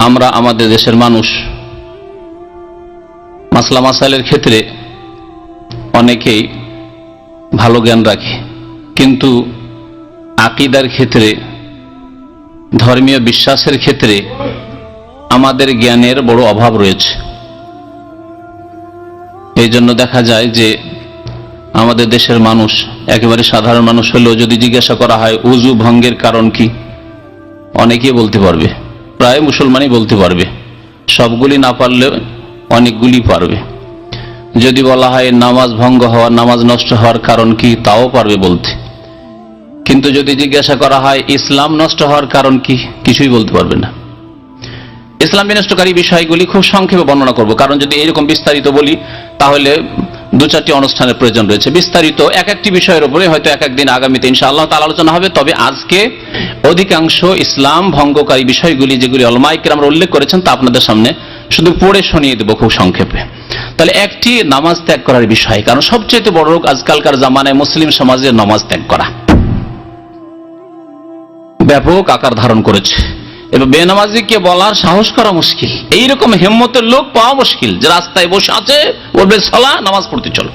আমরা আমাদের দেশের মানুষ মাসলা মাসাইলের ক্ষেত্রে অনেকেই ভালো জ্ঞান রাখে, কিন্তু আকীদার ক্ষেত্রে, ধর্মীয় বিশ্বাসের ক্ষেত্রে আমাদের জ্ঞানের বড় অভাব রয়েছে। এই জন্য দেখা যায় যে আমাদের দেশের মানুষ, একেবারে সাধারণ মানুষ হলেও যদি জিজ্ঞাসা করা হয় উযু ভঙ্গের কারণ কি, অনেকেই বলতে পারবে, প্রায় মুসলমানই বলতে পারবে, সবগুলি না পারলে অনেকগুলি পারবে। যদি বলা হয় নামাজ ভঙ্গ হওয়ার, নামাজ নষ্ট হওয়ার কারণ কি, তাও পারবে বলতে। কিন্তু যদি জিজ্ঞাসা করা হয় ইসলাম নষ্ট হওয়ার কারণ কি, কিছুই বলতে পারবে না। ইসলাম বিনষ্টকারী বিষয়গুলি খুব সংক্ষেপে বর্ণনা করব, কারণ যদি এরকম বিস্তারিত বলি তাহলে দু চারটি অনুষ্ঠানের প্রয়োজন রয়েছে। বিস্তারিত এক একটি বিষয়ের উপরে হয়তো এক একদিন আগামীতে ইনশাআল্লাহ তাআলা আলোচনা হবে। তবে আজকে অধিকাংশ ইসলাম ভঙ্গকারী বিষয়গুলি যেগুলি উলামায়ে কেরামরা উল্লেখ করেছেন তা আপনাদের সামনে শুধু পড়ে শুনিয়ে দেব খুব সংক্ষেপে। তাহলে একটি নামাজ ত্যাগ করার বিষয়, কারণ সবচেয়ে বড় রোগ আজকালকার জামানায় মুসলিম সমাজে নামাজ ত্যাগ করা ব্যাপক আকার ধারণ করেছে। এবার বেনামাজিকে বলার সাহস করা মুশকিল, এইরকম হিম্মতের লোক পাওয়া মুশকিল যে রাস্তায় বসে আছে বলবে সালা নামাজ পড়তে চলো,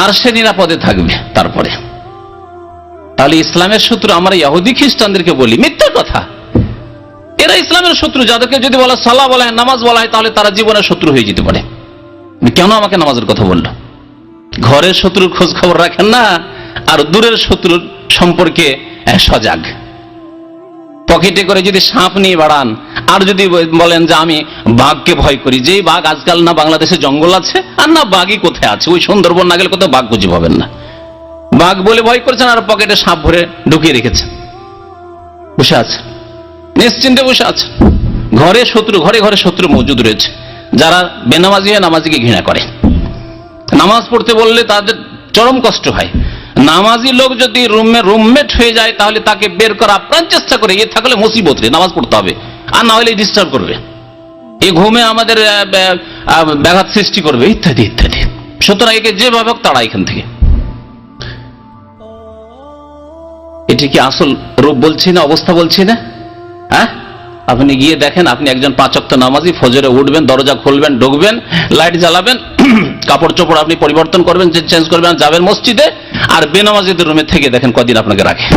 আর সে নিরাপদে থাকবে। তারপরে তাহলে ইসলামের শত্রু আমরা ইহুদি খ্রিস্টানদেরকে বলি, মিথ্যা কথা। এরা ইসলামের শত্রু, যাদেরকে যদি বলা সালা বলা হয়, নামাজ বলা হয়, তাহলে তারা জীবনের শত্রু হয়ে যেতে পারে। কেন আমাকে নামাজের কথা বললো? ঘরের শত্রুর খোঁজ খবর রাখেন না, আর দূরের শত্রুর সম্পর্কে সজাগ। পকেটে করে যদি সাপ নিয়ে বাড়ান, আর যদি বলেন যে আমি বাঘকে ভয় করি, যেই বাঘ আজকাল না বাংলাদেশে জঙ্গল আছে, আর না বাঘই কোথায় আছে, ওই সুন্দরবন না গেলে কোথাও বাঘ খুঁজে পাবেন না। বাঘ বলে ভয় করেছেন, আর পকেটে সাপ ভরে ঢুকিয়ে রেখেছেন, বসে আছে নিশ্চিন্তে বসে আছে। ঘরে শত্রু, ঘরে ঘরে শত্রু মজুদ রয়েছে, যারা বেনামাজি হয় নামাজিকে ঘৃণা করে। নামাজ পড়তে বললে তাদের চরম কষ্ট হয়। নামাজি লোক যদি রুমমেট হয়ে যায়, তাহলে তাকে বের করা আপ্রাণ চেষ্টা করে, এ থাকলে মুসিবত রে, নামাজ পড়তে হবে, আর না হলে ডিস্টার্ব করবে, এই ঘুমে আমাদের ব্যাঘাত সৃষ্টি করবে, ইত্যাদি ইত্যাদি। সুতরাং একে যেভাবে হোক তাড়া এখান থেকে। এটি কি আসল রূপ বলছি না, অবস্থা বলছি না? হ্যাঁ, আপনি গিয়ে দেখেন, আপনি একজন 5 ওয়াক্ত নামাজি, ফজরে উঠবেন, দরজা খুলবেন, ঢুকবেন, লাইট জ্বালাবেন, কাপড় চোপড় আপনি পরিবর্তন করবেন, চেঞ্জ করবেন, যাবেন মসজিদে, আর বেনামাজিদের রুমে থেকে দেখেন কদিন আপনাকে রাখে।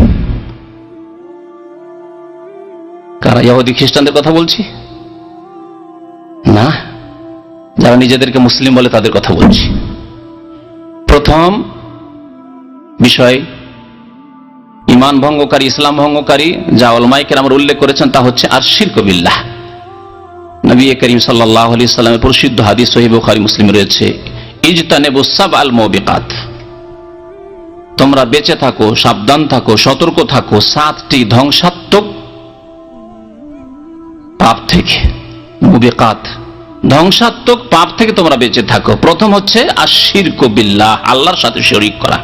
কারা? ইহুদি খ্রিস্টানদের কথা বলছি না, যারা নিজেদেরকে মুসলিম বলে তাদের কথা বলছি। প্রথম বিষয় ঈমান ভঙ্গকারী, ইসলাম ভঙ্গকারী, যা উলামায়ে কেরাম উল্লেখ করেছেন তা হচ্ছে আশ-শিরকু বিল্লাহ। নবী করিম সাল্লাল্লাহু আলাইহি ওয়াসাল্লামের প্রসিদ্ধ হাদিস সহিহ বুখারী মুসলিম রয়েছে, ইজতানিবুস সাবআল মুবিকাত, তোমরা বেঁচে থাকো, সাবধান থাকো, সতর্ক থাকো 7টি ধ্বংসাত্মক পাপ থেকে। মুবিকাত, ধ্বংসাত্মক পাপ থেকে তোমরা বেঁচে থাকো। প্রথম হচ্ছে আশ-শিরকু বিল্লাহ, আল্লাহর সাথে শরীক করা।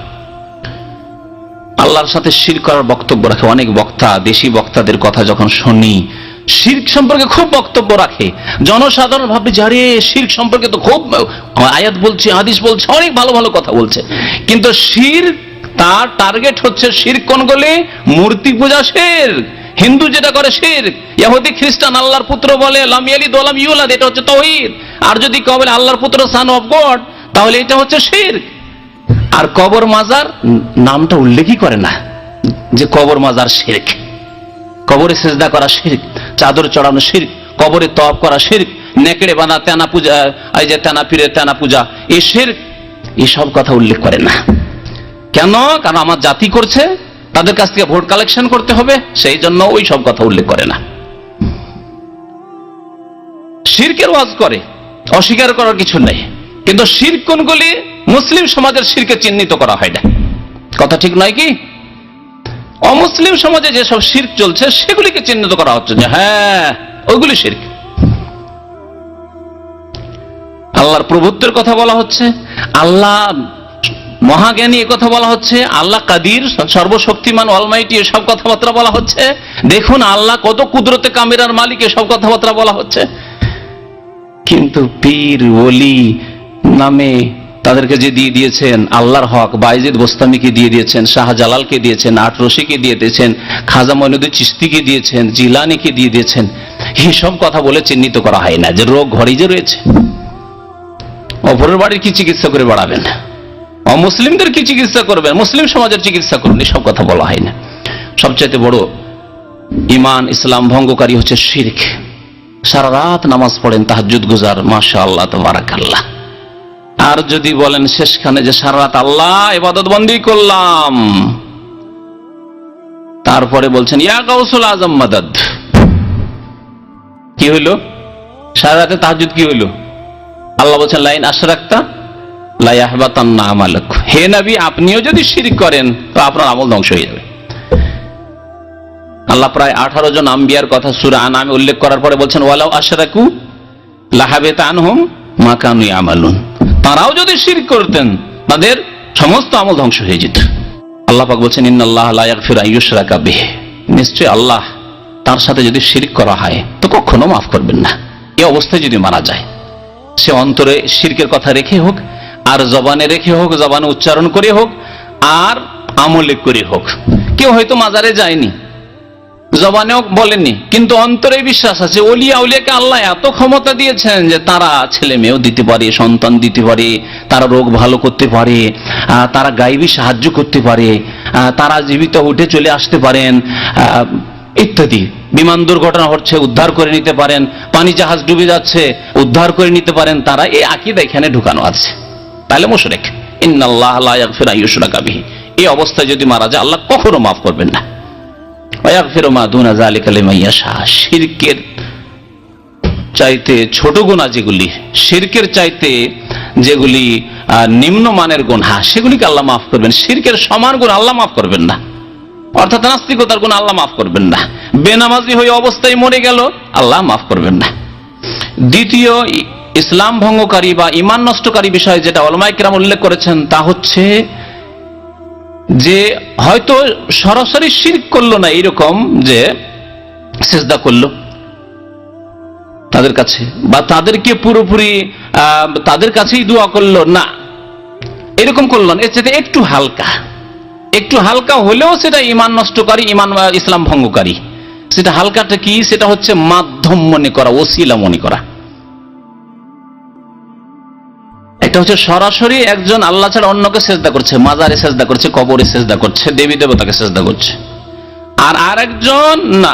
আল্লাহর সাথে শিরক করার বক্তব্য রাখে অনেক বক্তা। দেশি বক্তাদের কথা যখন শুনি, শিরক সম্পর্কে খুব বক্তব্য রাখে। জনসাধারণ ভাবে যারে শিরক সম্পর্কে তো খুব আয়াত বলছে, হাদিস বলছে, অনেক ভালো ভালো কথা বলছে, কিন্তু শিরক তার টার্গেট হচ্ছে শিরক কোনগুলি? মূর্তি পূজা শিরক, হিন্দু যেটা করে শিরক, ইহুদি খ্রিস্টান আল্লাহর পুত্র বলে লাম ইয়ালিদ ওয়া লাম ইউলাদ, এটা হচ্ছে তাওহীদ। আর যদি কেউ বলে আল্লাহর পুত্র, সান অফ গড, তাহলে এটা হচ্ছে শিরক। আর কবর মাজার নামটা উল্লেখই করে না যে কবর মাজার শিরক, কবরে সিজদা করা শিরক, চাদর চড়ানো শিরক, কবরে তওয়াফ করা শিরক, নেকড়ে বাঁধা তেনা পূজা, এই যে তেনা পীরের তেনা পূজা, এই শিরক, এসব কথা উল্লেখ করে না। কেন? কারণ আমার জাতি করছে, তাদের কাছ থেকে ভোট কালেকশন করতে হবে, সেই জন্য ওই সব কথা উল্লেখ করে না। শিরকের ওয়াজ করে, অস্বীকার করার কিছু নেই, কিন্তু শিরক কোনগুলি? মুসলিম সমাজের শিরকে চিহ্নিত করা হয় না। কথা ঠিক নয় কি? অমুসলিম সমাজে যেসব শিরক চলছে সেগুলিকে চিহ্নিত করা হচ্ছে যে হ্যাঁ ওইগুলি শিরক। আল্লাহর প্রভুত্বের কথা বলা হচ্ছে, আল্লাহ মহাজ্ঞানী এ কথা বলা হচ্ছে, আল্লাহ কাদির, সর্বশক্তিমান, অলমাইটি, এসব কথাবার্তা বলা হচ্ছে। দেখুন আল্লাহ কত কুদরতে কামিরার মালিক, এসব কথাবার্তা বলা হচ্ছে। কিন্তু পীর ওলি নামে তাদেরকে যে দিয়ে দিয়েছেন আল্লাহর হক, বাইজিদ বোস্তামিকে দিয়ে দিয়েছেন, শাহজালালকে দিয়েছেন, আটরশিকে দিয়ে দিয়েছেন, খাজা মঈনুদ্দিন চিশতিকে দিয়েছেন, জিলানীকে দিয়ে দিয়েছেন, এইসব কথা বলে চিহ্নিত করা হয় না যে রোগ ঘরেই যে রয়েছে। অপরের বাড়ির কি চিকিৎসা করে বাড়াবেন, অমুসলিমদের কি চিকিৎসা করবেন, মুসলিম সমাজের চিকিৎসা করুন, এসব কথা বলা হয় না। সবচাইতে বড় ইমান ইসলাম ভঙ্গকারী হচ্ছে শিরক। সারা রাত নামাজ পড়েন, তাহাজ্জুদ গুজার, মাশাআল্লাহ তাবারাকাল্লাহ, আর যদি বলেন শেষখানে যে সারা রাত আল্লাহ ইবাদত বন্দেগী করলাম, তারপরে বলছেন ইয়া গাউসুল আজম মাদাদ, কি হইল? সারা রাতে তাহাজ্জুদ কি হইল? আল্লাহ বলছেন লাইন আশরাকতা লা ইয়াহবাতান্না আমালুক, হে নবী আপনিও যদি শিরক করেন তো আপনার আমল ধ্বংস হয়ে যাবে। আল্লাহ প্রায় 18 জন আম্বিয়ার কথা সূরা আনআমে উল্লেখ করার পরে বলছেন ওয়ালাউ আশরাকু লাহাবিতা আনহুম মা কানু ইয়ামালুন, তারাও যদি শিরক করতেন তাদের সমস্ত আমল ধ্বংস হয়ে যেত। আল্লাহ পাক বলছেন ইন্নাল্লাহা লা ইয়াগফিরু আন ইউশরাকা বিহি, নিশ্চয়ই আল্লাহ তার সাথে যদি শিরক করা হয় তো কখনো মাফ করবেন না। এই অবস্থায় যদি মারা যায়, সে অন্তরে শিরকের কথা রেখে হোক, আর জবানে রেখে হোক, জবানে উচ্চারণ করে হোক, আর আমলে করে হোক। কেউ হয়তো মাজারে যায়নি, জবানেও বলেননি, কিন্তু অন্তরে বিশ্বাস আছে ওলিয়া উলিয়াকে আল্লাহ এত ক্ষমতা দিয়েছেন যে তারা ছেলে মেয়েও দিতে পারে, সন্তান দিতে পারে, তারা রোগ ভালো করতে পারে, তারা গায়েবী সাহায্য করতে পারে, তারা জীবিত উঠে চলে আসতে পারেন ইত্যাদি। বিমান দুর্ঘটনা হচ্ছে উদ্ধার করে নিতে পারেন, পানি জাহাজ ডুবে যাচ্ছে উদ্ধার করে নিতে পারেন, তারা এই আকীদা এখানে ঢুকানো আছে। তাহলে মুশরিক, ইন্নাল্লাহা লা ইয়াগফিরু আন ইউশরাকা বিহি, এই অবস্থায় যদি মারা যায় আল্লাহ কখনো মাফ করবেন না। ওয়ায়াগফিরু মা দুনা যালিকা লিমান ইয়াশা, শিরকের চাইতে ছোট গুনাহ যেগুলি, শিরকের চাইতে যেগুলি নিম্নমানের গুনাহ, সেগুলিকে আল্লাহ মাফ করবেন। শিরকের সমান গুনাহ আল্লাহ মাফ করবেন না, অর্থাৎ নাস্তিকতার গুনাহ আল্লাহ মাফ করবেন না। বেনামাজি হয়ে অবস্থায় মরে গেল আল্লাহ মাফ করবেন না। দ্বিতীয় ইসলাম ভঙ্গকারী বা ঈমান নষ্টকারী বিষয় যেটা উলামায়ে কেরাম উল্লেখ করেছেন তা হচ্ছে যে হয়তো সরাসরি শিরক করলো না, এরকম যে সিজদা করলো তাদের কাছে, বা তাদেরকে পুরোপুরি তাদের কাছেই দোয়া করলো না, এরকম করলো না, এর চেয়ে একটু হালকা হলেও সেটা ঈমান নষ্টকারী, ঈমান ইসলাম ভঙ্গকারী। সেটা হালকাটা কি? সেটা হচ্ছে মাধ্যম মনে করা, ওসিলা মনে করা। এটা হচ্ছে সরাসরি একজন আল্লাহ ছাড়া অন্যকে সেজদা করছে, মাজারে সেজদা করছে, কবরে সেজদা করছে, দেবী দেবতাকে সেজদা করছে। আর আরেকজন না,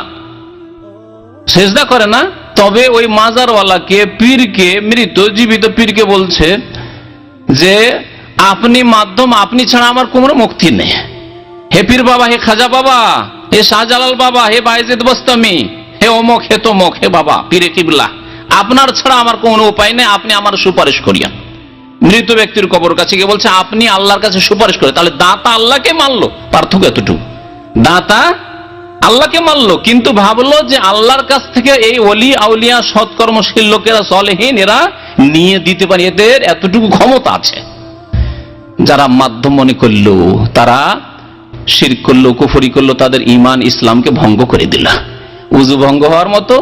সেজদা করে না, তবে ওই মাজারওয়ালাকে, পীরকে, মৃত জীবিত পীরকে বলছে যে আপনি মাধ্যম, আপনি ছাড়া আমার কোনো মুক্তি নেই। হে পীর বাবা, হে খাজা বাবা, হে শাহজালাল বাবা, হে বাইজিদ বোস্তামি, হে অমুক, হে তমুক, হে বাবা পীরে কিবলা, আপনার ছাড়া আমার কোনো উপায় নেই, আপনি আমার সুপারিশ করিয়া। মৃত ব্যক্তির কবর কাছে গিয়ে বলছে আপনি আল্লাহর কাছে সুপারিশ করে। তাহলে দাতা আল্লাহকে মানলো, পার্থক্য এতটুকু। দাতা আল্লাহকে মানলো, কিন্তু ভাবলো যে আল্লাহর কাছ থেকে এই ওলি আউলিয়া সৎকর্মশীল লোকেরা, সলেহীন, এরা নিয়ে দিতে পারে, এদের এতটুকু ক্ষমতা আছে। যারা মাধ্যম মনে করলো তারা শিরক করলো, কুফরি করলো, তাদের ঈমান ইসলামকে ভঙ্গ করে দিল। উযু ভঙ্গ হওয়ার মতো,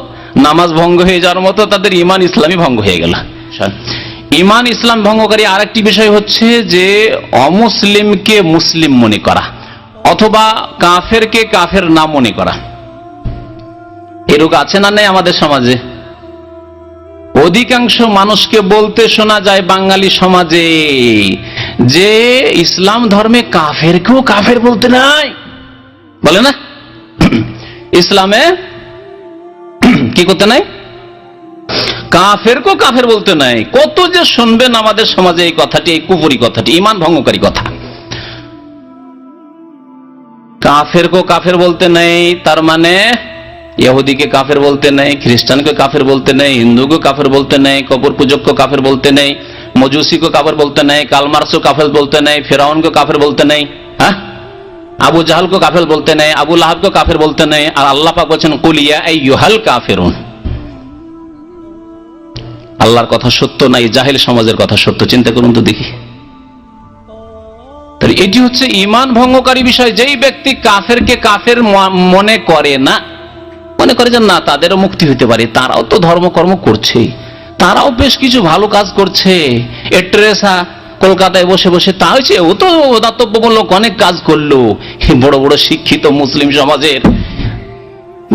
নামাজ ভঙ্গ হয়ে যাওয়ার মতো তাদের ঈমান ইসলামই ভঙ্গ হয়ে গেল। ঈমান ইসলাম ভঙ্গকারী আরেকটি বিষয় হচ্ছে যে অমুসলিমকে মুসলিম মনে করা, অথবা কাফেরকে কাফের না মনে করা। এ রোগ আছে না নেই আমাদের সমাজে? অধিকাংশ মানুষকে বলতে শোনা যায় বাঙালি সমাজে যে ইসলাম ধর্মে কাফেরকেও কাফের বলতে নাই, বলে না? ইসলামে কি করতে নাই? কাফেরকেও কাফের বলতে নাই। কত যে শুনবেন আমাদের সমাজে এই কথাটি, এই কুফরি কথাটি, ঈমান ভঙ্গকারী কথা। কাফেরকেও কাফের বলতে নেই, তার মানে ইহুদিকে কাফের বলতে নেই, খ্রিস্টানকে কাফের বলতে নেই, হিন্দুকে কাফের বলতে নেই, কবর পূজককে কাফের বলতে নেই, মজুসিকে কাফের বলতে নেই, কালমার্সকে কাফের বলতে নেই, ফেরাউনকে কাফের বলতে নেই, হ্যাঁ, আবু জাহালকে কাফের বলতে নেই, আবু লাহাবকে কাফের বলতে নেই। আর আল্লাহ পাক বলেছেন কুল ইয়া আইয়ুহাল কাফিরুন। আল্লাহর কথা সত্য নাই, জাহেল সমাজের কথা সত্য। চিন্তা করুন তো দেখি। এটি হচ্ছে ঈমান ভঙ্গকারী বিষয়। যেই ব্যক্তি কাফেরকে কাফের মনে করে না, মনে করে যে না তাদেরও মুক্তি হতে পারে, তারাও তো ধর্মকর্ম করছে, তারাও বেশ কিছু ভালো কাজ করছে, এ টেরেসা কলকাতায় বসে বসে তা হয়েছে, ও তো দাতব্যমূলক অনেক কাজ করলো। বড় বড় শিক্ষিত মুসলিম সমাজের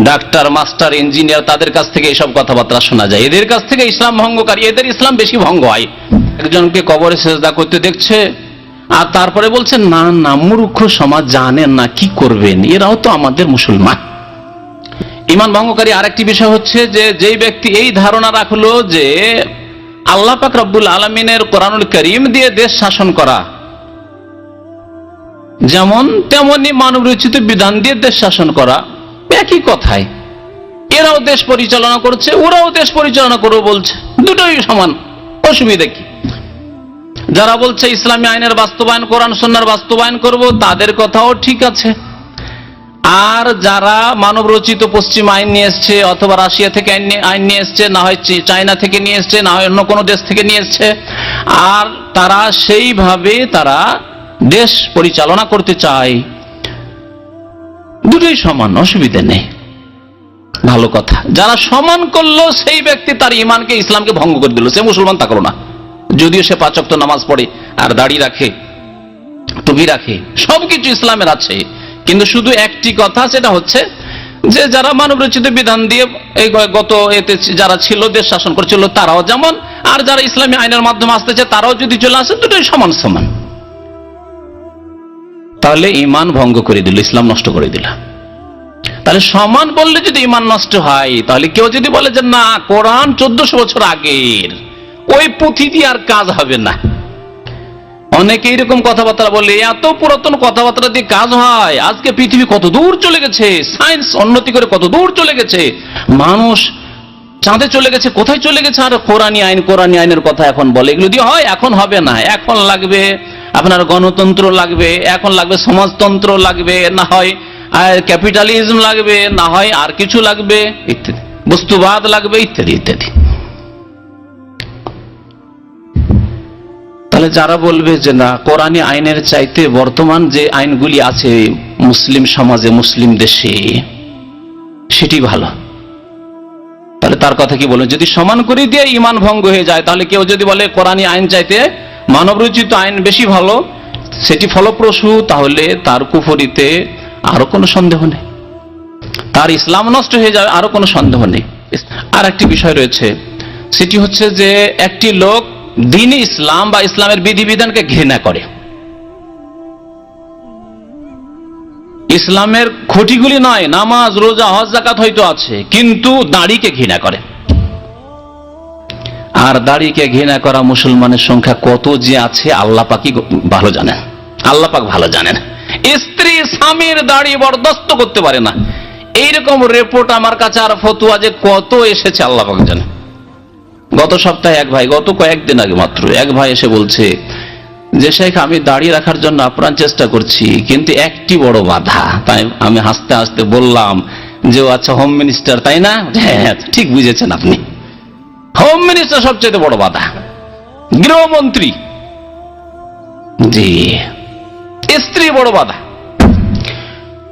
ডাক্তার, মাস্টার, ইঞ্জিনিয়ার, তাদের কাছ থেকে এসব কথাবার্তা শোনা যায়। এদের কাছ থেকে ইসলাম ভঙ্গকারী, এদের ইসলাম বেশি ভঙ্গ হয়। একজনকে কবরে সেজদা করতে দেখছে, আর তারপরে বলছে না না, মূর্খ সমাজ, জানেন না কি করবেন, এরাও তো আমাদের মুসলমান। ইমান ভঙ্গকারী আরেকটি বিষয় হচ্ছে যে যেই ব্যক্তি এই ধারণা রাখলো যে আল্লাহ পাক রব্বুল আলামিনের কোরআনুল কারীম দিয়ে দেশ শাসন করা যেমন তেমনি মানব রচিত বিধান দিয়ে দেশ শাসন করা একই কথায়, এরাও দেশ পরিচালনা করছে, ওরাও দেশ পরিচালনা করবে বলছে, দুটোই সমান, অসুবিধা কি? যারা বলছে ইসলামী আইনের বাস্তবায়ন, কোরআন সুন্নাহর বাস্তবায়ন করব, তাদের কথাও ঠিক আছে। আর যারা মানব রচিত পশ্চিম আইন নিয়ে এসছে, অথবা রাশিয়া থেকে আইন নিয়ে এসছে, না হয় চায়না থেকে নিয়ে এসছে, না হয় অন্য কোনো দেশ থেকে নিয়ে এসছে, আর তারা সেইভাবে তারা দেশ পরিচালনা করতে চায়, দুটোই সমান, অসুবিধা নেই, ভালো কথা। যারা সমান করলো সেই ব্যক্তি তার ইমানকে, ইসলামকে ভঙ্গ করে দিল, সে মুসলমান থাকলো না, যদিও সে 5 ওয়াক্ত নামাজ পড়ে আর দাড়ি রাখে, টুপি রাখে, সবকিছু ইসলামের আছে, কিন্তু শুধু একটি কথা, সেটা হচ্ছে যে যারা মানব রচিত বিধান দিয়ে এই গত এতে যারা ছিল, দেশ শাসন করছিল, তারাও যেমন, আর যারা ইসলামী আইনের মাধ্যমে আসতেছে তারাও যদি চলে আসে, দুটোই সমান সমান। তাহলে ইমান ভঙ্গ করে দিল, ইসলাম নষ্ট করে দিল। তাহলে সমান বললে যদি ইমান নষ্ট হয়, তাহলে কেউ যদি বলে যে না, কোরআন 1400 বছর আগের, ওই পুঁথি দিয়ে আর কাজ হবে না। অনেকে এরকম কথাবার্তা বলে, এত পুরাতন কথাবার্তা দিয়ে কাজ হয়? আজকে পৃথিবী কত দূর চলে গেছে, সায়েন্স উন্নতি করে কত দূর চলে গেছে, মানুষ চাঁদে চলে গেছে, কোথায় চলে গেছে, আর কোরআনী আইনের কথা এখন বলে, এগুলো দিয়ে হয়? এখন হবে না, এখন লাগবে আপনার গণতন্ত্র লাগবে, এখন লাগবে সমাজতন্ত্র লাগবে, না হয় ক্যাপিটালিজম লাগবে, না হয় আর কিছু লাগবে, ইত্যাদি, বস্তুবাদ লাগবে, ইত্যাদি ইত্যাদি। তাহলে যারা বলবে যে না, কোরআনী আইনের চাইতে বর্তমান যে আইনগুলি আছে মুসলিম সমাজে, মুসলিম দেশে, সেটি ভালো, তাহলে তার কথা কি বলবেন? যদি সমান করে দিয়ে ইমান ভঙ্গ হয়ে যায়, তাহলে কেউ যদি বলে কোরআনী আইন চাইতে মানবরচিত আইন বেশি ভালো, সেটি ফলপ্রসূ, তাহলে তার কুফরিতে আরো কোনো সন্দেহ নেই, তার ইসলাম নষ্ট হয়ে যাবে, আরো কোনো সন্দেহ নেই। আর একটি বিষয় রয়েছে, সেটি হচ্ছে যে একটি লোক দ্বীন-ই ইসলাম বা ইসলামের বিধিবিধানকে ঘৃণা করে, ইসলামের খুঁটিগুলি নয়, নামাজ, রোজা, হজ, যাকাত হয়তো আছে, কিন্তু দাড়িকে ঘৃণা করে। আর দাড়িকে ঘৃণা করা মুসলমানের সংখ্যা কত যে আছে আল্লাহ পাকই ভালো জানেন, আল্লাহ পাক ভালো জানেন। স্ত্রী স্বামীর দাড়ি বরদাস্ত করতে পারে না, এইরকম রিপোর্ট আমার কাছে আর ফতুয়া যে কত এসেছে আল্লাহ পাক জানেন। গত সপ্তাহে এক ভাই, গত কয়েকদিন আগে মাত্র এক ভাই এসে বলছে যে শেখ, আমি দাড়ি রাখার জন্য আপ্রাণ চেষ্টা করছি, কিন্তু একটি বড় বাধা। তাই আমি হাসতে হাসতে বললাম যে ও আচ্ছা, হোম মিনিস্টার তাই না? হ্যাঁ, ঠিক বুঝেছেন আপনি, হোম মিনিস্টার সবচেয়ে বড় বাধা, গৃহমন্ত্রী, জি, স্ত্রী বড় বাধা।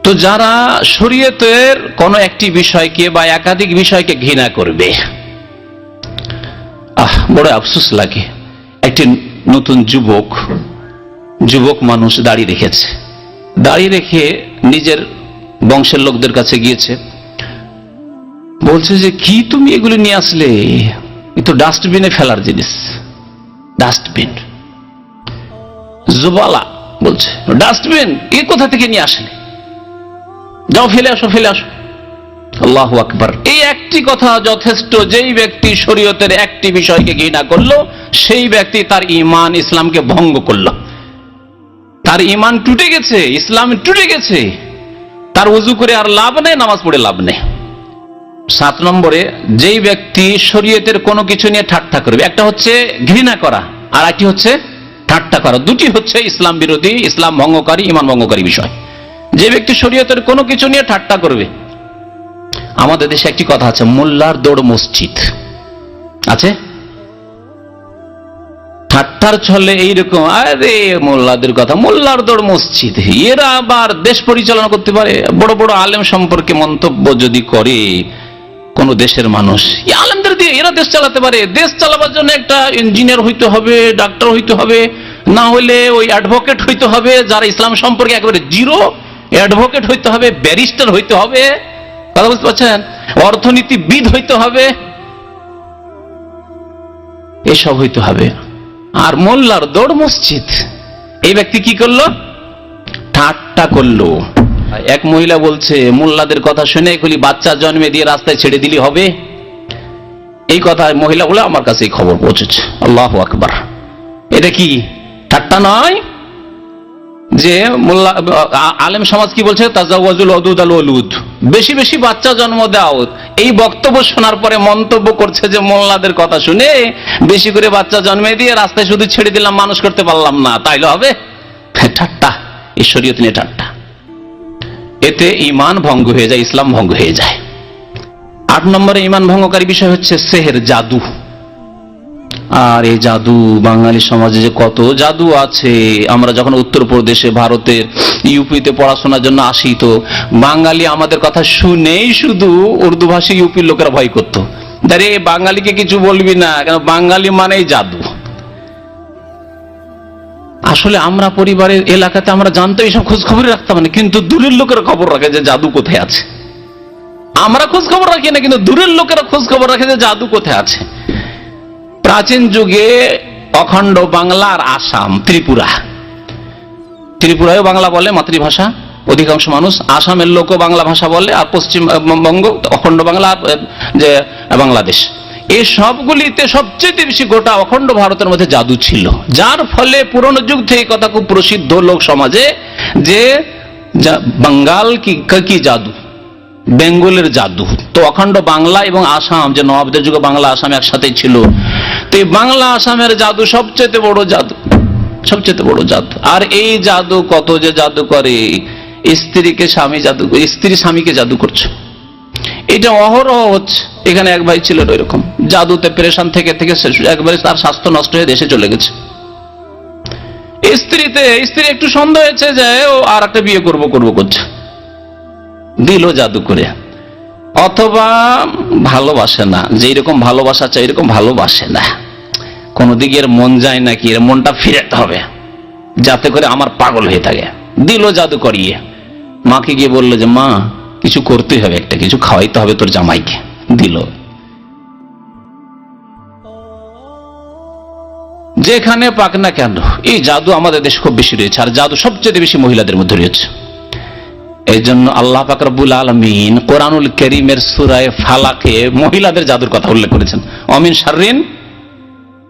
তো যারা শরীয়তের কোন একটি বিষয়কে বা একাধিক বিষয়কে ঘৃণা করবে, বড় আফসোস লাগে। একটি নতুন যুবক মানুষ দাড়ি রেখেছে, দাড়ি রেখে নিজের বংশের লোকদের কাছে গিয়েছে, বলছে যে কি তুমি এগুলো নিয়ে আসলে, এ তো ডাস্টবিনে ফেলার জিনিস, ডাস্টবিন, জুবালা বলছে, ডাস্টবিন এ কোথা থেকে নিয়ে আসেনি, যাও ফেলে আসো, ফেলে আসো। আল্লাহু আকবার। এই একটি কথা যথেষ্ট। যেই ব্যক্তি শরীয়তের একটি বিষয়কে ঘৃণা করলো, সেই ব্যক্তি তার ঈমান, ইসলামকে ভঙ্গ করলো, তার ঈমান টুটে গেছে, ইসলাম টুটে গেছে, তার ওযু করে আর লাভ নেই, নামাজ পড়ে লাভ নেই। 7 নম্বরে, যেই ব্যক্তি শরীয়তের কোনো কিছু নিয়ে ঠাট্টা করবে, একটা হচ্ছে ঘৃণা করা, আর একটি হচ্ছে ঠাট্টা করা, দুটি হচ্ছে ইসলাম বিরোধী, ইসলাম ভঙ্গকারী, ঈমান ভঙ্গকারী বিষয়। যে ব্যক্তি শরীয়তের কোনো কিছু নিয়ে ঠাট্টা করবে, আমাদের দেশে একটি কথা আছে, মোল্লার দৌড় মসজিদ আছে, ঠাট্টার ছলে এইরকম, আরে মোল্লাদের কথা, মোল্লার দৌড় মসজিদ, এরা আবার দেশ পরিচালনা করতে পারে। বড় বড় আলেম সম্পর্কে মন্তব্য যদি করে কোন দেশের মানুষ, এই আলেমদের দিয়ে এরা দেশ চালাতে পারে। দেশ চালাবার জন্য একটা ইঞ্জিনিয়ার হইতে হবে, ডাক্তার হইতে হবে, না হলে ওই অ্যাডভোকেট হইতে হবে, যারা ইসলাম সম্পর্কে একেবারে জিরো, অ্যাডভোকেট হইতে হবে, ব্যারিস্টার হইতে হবে, কথা বুঝতে পারছেন, অর্থনীতিবিদ হইতে হবে, এসব হইতে হবে। আর মোল্লার দৌড় মসজিদ। এই ব্যক্তি কি করলো? ঠাট্টা করলো। এক মহিলা বলছে, মোল্লাদের কথা শুনে এগুলি বাচ্চা জন্মে দিয়ে রাস্তায় ছেড়ে দিলি হবে? এই কথা মহিলা বলে আমার কাছে এই খবর পৌঁছেছে। আল্লাহু আকবার। এটা কি ঠাট্টা নয়? যে মোল্লা আলেম সমাজ কি বলছে? তাজাওয়াজুল ওদুদ আল ওলুদ, বেশি বেশি বাচ্চা জন্ম দাও। এই বক্তব্য শোনার পরে মন্তব্য করছে যে মোল্লাদের কথা শুনে বেশি করে বাচ্চা জন্মে দিয়ে রাস্তায় শুধু ছেড়ে দিলাম, মানুষ করতে পারলাম না, তাইলে হবে? ঠাট্টা, এই শরীয়ত নিয়ে ঠাট্টা। এতে ঈমান ভঙ্গ হয়ে যায়, ইসলাম ভঙ্গ হয়ে যায়। 8 নম্বরে ঈমান ভঙ্গকারী বিষয় হচ্ছে সেহের, জাদু। আর এই জাদু, বাঙালি সমাজে যে কত জাদু আছে। আমরা যখন উত্তরপ্রদেশে, ভারতের ইউপিতে পড়াশোনার জন্য আসি, তো বাঙালি আমাদের কথা শুনেই শুধু উর্দু ভাষী ইউপির লোকেরা ভয় করতো, আরে বাঙালিকে কিছু বলবি না, কেন বাঙালি মানেই জাদু। আসলে আমরা পরিবারের এলাকাতে আমরা জানতো, এইসব খোঁজ খবর রাখতাম না, কিন্তু দূরের লোকেরা খবর রাখে যে জাদু কোথায় আছে। আমরা খোঁজ খবর রাখি না, কিন্তু দূরের লোকেরা খোঁজ খবর রাখে যে জাদু কোথায় আছে। প্রাচীন যুগে অখণ্ড বাংলা আর আসাম, ত্রিপুরায় বাংলা বলে মাতৃভাষা অধিকাংশ মানুষ, আসামের লোকও বাংলা ভাষা বলে, আর পশ্চিমবঙ্গ অখণ্ড বাংলা, যে বাংলাদেশ, এই সবগুলিতে সবচেয়ে বেশি গোটা অখণ্ড ভারতের মধ্যে জাদু ছিল। যার ফলে পুরনো যুগ থেকে কথা খুব প্রসিদ্ধ লোক সমাজে যে বাঙ্গাল কি জাদু, বেঙ্গলের জাদু। তো অখণ্ড বাংলা এবং আসাম, যে নবাবদের যুগে বাংলা আসাম একসাথে ছিল, তো এই বাংলা আসামের জাদু সবচেয়ে বড় জাদু, সবচেয়ে বড় জাদু। আর এই জাদু কত যে জাদু করে, স্ত্রীকে স্বামী জাদু, স্ত্রী স্বামীকে জাদু করছে, এটা অহরহ হচ্ছে। এখানে এক ভাই ছিল এরকম, জাদুতে পেরেশান থেকে থেকে একবারে তার স্বাস্থ্য নষ্ট হয়ে দেশে চলে গেছে। স্ত্রী একটু সন্দেহ হয়েছে যে ও আর একটা বিয়ে করবো করছে, দিল জাদু করে। অথবা ভালোবাসে না, যে এরকম ভালোবাসা চাই এরকম ভালোবাসে না, কোন দিকে এর মন যায় নাকি, এর মনটা ফিরাতে হবে যাতে করে আমার পাগল হয়ে থাকে, দিল জাদু করিয়ে। মাকে গিয়ে বললো যে মা কিছু করতে হবে, একটা কিছু খাওয়াইতে হবে তোর জামাইকে, দিল। যেখানে পাক না কেন, এই জাদু আমাদের দেশে খুব বেশি রয়েছে, আর জাদু সবচেয়ে বেশি মহিলাদের মধ্যে রয়েছে। এই জন্য আল্লাহ পাক রব্বুল আলামিন কোরআনুল কারীমের সূরা ফালাকে মহিলাদের জাদুর কথা উল্লেখ করেছেন। অমিন শাররিন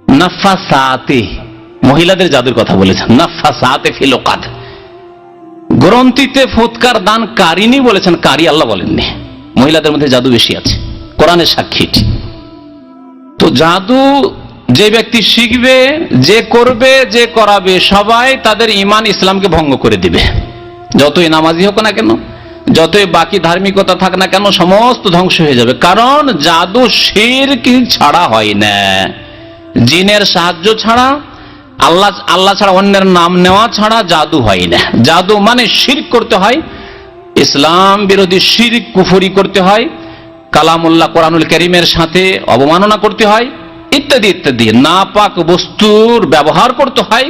নাফাসাতি, মহিলাদের জাদুর কথা বলেছেন। নাফাসাতি ফিল উকাদ, গ্রন্থিতে ফুৎকার দান কারিনী বলেছেন, কারি আল্লাহ বলেননি। মহিলাদের মধ্যে জাদু বেশি আছে, কোরআনের সাক্ষী। তো জাদু যে ব্যক্তি শিখবে, যে করবে, যে করাবে, সবাই তাদের ঈমান ইসলামকে ভঙ্গ করে দিবে। যতই নামাজি হোক না কেন, যতই বাকি ধার্মিকতা থাক না কেন, সমস্ত ধ্বংস হয়ে যাবে। কারণ জাদু শিরক ছাড়া হয় না, জিনের সাহায্য ছাড়া, আল্লাহ ছাড়া অন্যের নাম নেওয়া ছাড়া জাদু হয় না। জাদু মানে শিরক করতে হয়, ইসলাম বিরোধী শিরক কুফরি করতে হয়, কালামুল্লাহ কোরআনুল কারীমের সাথে অবমাননা করতে হয়, ইত্যাদি ইত্যাদি। নাপাক বস্তুর ব্যবহার করতে হয়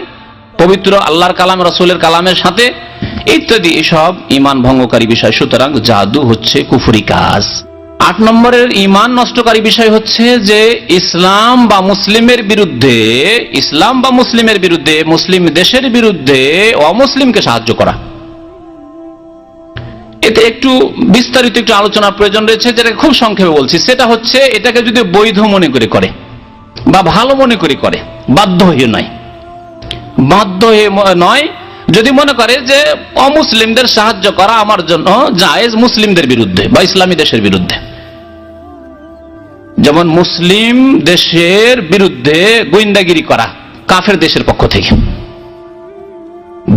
পবিত্র আল্লাহর কালাম, রাসূলের কালামের সাথে, ইত্যাদি। এসব ঈমান ভঙ্গকারী বিষয়। সুতরাং জাদু হচ্ছে কুফরি কাজ। 8 নম্বরের ঈমান নষ্টকারী বিষয় হচ্ছে যে ইসলাম বা মুসলিমের বিরুদ্ধে, মুসলিম দেশের বিরুদ্ধে অমুসলিমকে সাহায্য করা। এতে একটু বিস্তারিত একটু আলোচনার প্রয়োজন রয়েছে, যেটা খুব সংক্ষেপে বলছি। সেটা হচ্ছে এটাকে যদি বৈধ মনে করে বা ভালো মনে করে, বাধ্য হয়ে নয়, যদি মনে করে যে অমুসলিমদের সাহায্য করা আমার জন্য জায়েজ, মুসলিমদের বিরুদ্ধে বা ইসলামী দেশের বিরুদ্ধে। যেমন মুসলিম দেশের বিরুদ্ধে গোয়েন্দাগিরি করা কাফের দেশের পক্ষ থেকে।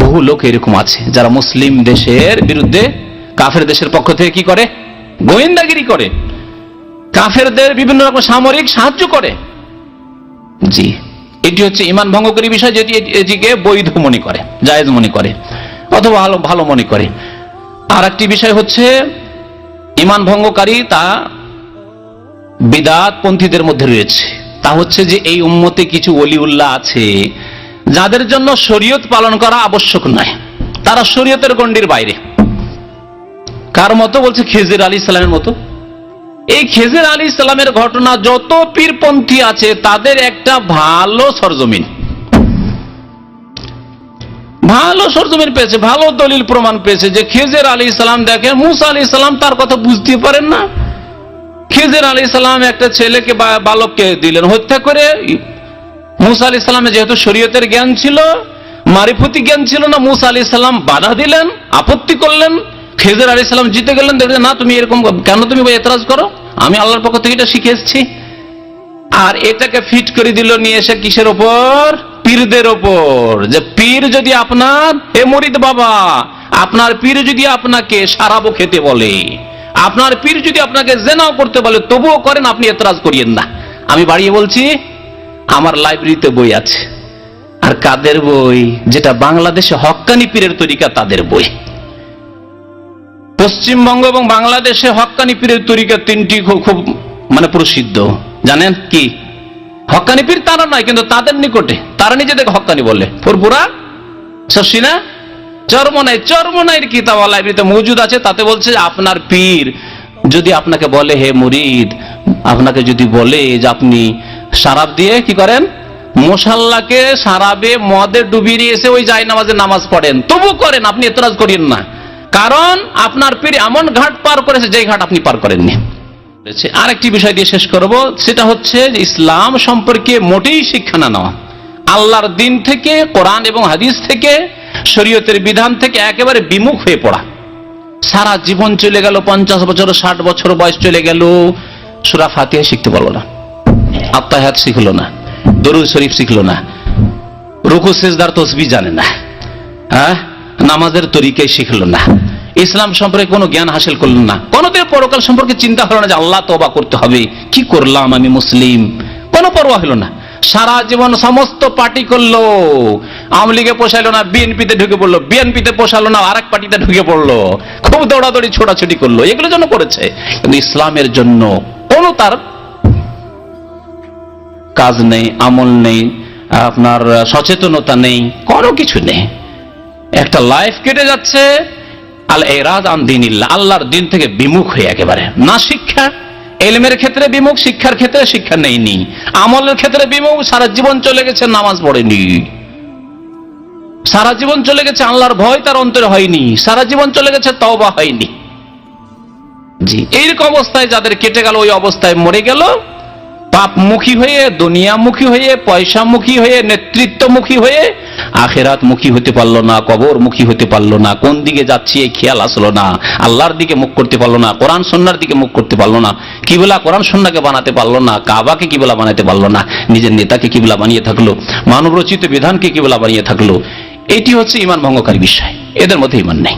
বহু লোক এরকম আছে যারা মুসলিম দেশের বিরুদ্ধে কাফের দেশের পক্ষ থেকে কি করে? গোয়েন্দাগিরি করে, কাফেরদের বিভিন্ন রকম সামরিক সাহায্য করে। জি, এটি হচ্ছে ঈমান ভঙ্গকারী বিষয়, যেটি এটিকে বৈধ মনে করে, জায়েজ মনে করে, অথবা ভালো মনে করে। আর একটি বিষয় হচ্ছে ঈমান ভঙ্গকারী, তা বিদআত পন্থীদের মধ্যে রয়েছে। তা হচ্ছে যে এই উম্মতে কিছু ওলিউল্লাহ আছে যাদের জন্য শরীয়ত পালন করা আবশ্যক নয়, তারা শরীয়তের গণ্ডির বাইরে। কার মতো? বলছে খিজির আলী ইসলামের মতো। এই খিজির আলী ইসলামের ঘটনা যত পীরপন্থী আছে তাদের একটা ভালো সরজমিন, ভালো সরজমিন পেয়েছে, ভালো দলিল প্রমাণ পেয়েছে যে খিজির আলী ইসলাম দেখেন মুসা আলী ইসলাম তার কথা বুঝতে পারেন না। খিজির আলী ইসলাম একটা ছেলেকে বালককে দিলেন হত্যা করে। মুসা আলী ইসলামের যেহেতু শরীয়তের জ্ঞান ছিল, মারিফতি জ্ঞান ছিল না, মুসা আলী ইসলাম বাধা দিলেন, আপত্তি করলেন। খিজির আলী ইসলাম জিতে গেলেন, দেখলেন না তুমি এরকম কেন, তুমি এতরাজ করো, আমি আল্লাহর পক্ষ থেকে এটা শিখে এসেছি। আর এটাকে ফিট করে দিল নিয়ে এসে কিসের ওপর? পীরদের ওপর। যে পীর যদি আপনার, এ মুরিদ বাবা, আপনার পীর যদি আপনাকে সারাবো খেতে বলে, আপনার পীর যদি আপনাকে জেনাও করতে বলে, তবুও করেন, আপনি এতরাজ করিয়েন না। আমি বাড়িয়ে বলছি, আমার লাইব্রেরিতে বই আছে। আর কাদের বই? যেটা বাংলাদেশে হক্কানি পীরের তরিকা, তাদের বই। পশ্চিমবঙ্গ এবং বাংলাদেশে হক্কানি পীরের তরিকা তিনটি খুব মানে প্রসিদ্ধ। জানেন কি? হক্কানি পীর তারা নয়, কিন্তু তাদের নিকটে তারা নিজেদেরকে হক্কানি বলে। ফুরপুরা, শর্ষিনা, চরমনাইয়ের কিতাব লাইব্রেরিতে মজুদ আছে। তাতে বলছে আপনার পীর যদি আপনাকে বলে হে মুরিদ, আপনাকে যদি বলে যে আপনি শারাব দিয়ে কি করেন, মশাল্লাকে শারাবে মদে ডুবিয়ে নিয়ে এসে ওই যায় নামাজে নামাজ পড়েন, তবু করেন, আপনি এতরাজ করেন না। কারণ আপনার পীর এমন ঘাট পার করেছে যে ঘাট আপনি পার করেননি। আরেকটি বিষয় দিয়ে শেষ করব, সেটা হচ্ছে ইসলাম সম্পর্কে মোটেই শিক্ষা না নেওয়া, আল্লাহর দিন থেকে, কোরআন এবং হাদিস থেকে, শরীয়তের বিধান থেকে একেবারে বিমুখ হয়ে পড়া। সারা জীবন চলে গেল, 50 বছর 60 বছর বয়স চলে গেল, সূরা ফাতিহা শিখতে পারলো না, আত্তাহিয়াত শিখলো না, দরুদ শরীফ শিখলো না, রুকু সিজদার তাসবিহ জানে না, নামাজের তরিকাই শিখলো না, ইসলাম সম্পর্কে কোনো জ্ঞান হাসিল করলেন না, কোনোদিন পরকাল সম্পর্কে চিন্তা হলো না যে আল্লাহ তওবা করতে হবে, কি করলাম আমি মুসলিম, কোনো পরোয়া হলো না। সারা জীবন সমস্ত পার্টি করলো, আওয়ামী লীগে পোষাইলো না, বিএনপিতে ঢুকে পড়লো, বিএনপিতে পোষালো না, আরেক পার্টিতে ঢুকে পড়লো, খুব দৌড়াদৌড়ি ছোটাছুটি করলো, এগুলোর জন্য করেছে, কিন্তু ইসলামের জন্য কোনো তার কাজ নেই, আমল নেই, আপনার সচেতনতা নেই, কোনো কিছু নেই। একটা লাইফ কেটে যাচ্ছে আল ইরাদ আন দীনিল্লাহ, আল্লাহর দিন থেকে বিমুখ হয়ে একেবারে। না শিক্ষা, ইলমের ক্ষেত্রে বিমুখ, শিক্ষার ক্ষেত্রে শিক্ষা নেইনি, আমলের ক্ষেত্রে বিমুখ, সারা জীবন চলে গেছে নামাজ পড়েনি, সারা জীবন চলে গেছে আল্লাহর ভয় তার অন্তরে হয়নি, সারা জীবন চলে গেছে তওবা হয়নি। জি, এইরকম অবস্থায় যাদের কেটে গেল, ওই অবস্থায় মরে গেল, পাপমুখী হয়ে, দুনিয়ামুখী হয়ে, পয়সামুখী হয়ে, নেতৃত্বমুখী হয়ে, আখিরাতমুখী হতে পারলো না, কবরমুখী হতে পারলো না, কোন দিকে যাচ্ছি এই খেয়াল আসলো না, আল্লাহর দিকে মুখ করতে পারলো না, কোরআন সুন্নাহর দিকে মুখ করতে পারলো না, কিবলা কোরআন সুন্নাহকে বানাতে পারলো না, কাবাকে কিবলা বানাতে পারলো না, নিজের নেতাকে কিবলা বানিয়ে থাকলো, মানব রচিত বিধানকে কিবলা বানিয়ে থাকলো। এটি হচ্ছে ঈমান ভঙ্গকারী বিষয়, এদের মধ্যে ঈমান নেই।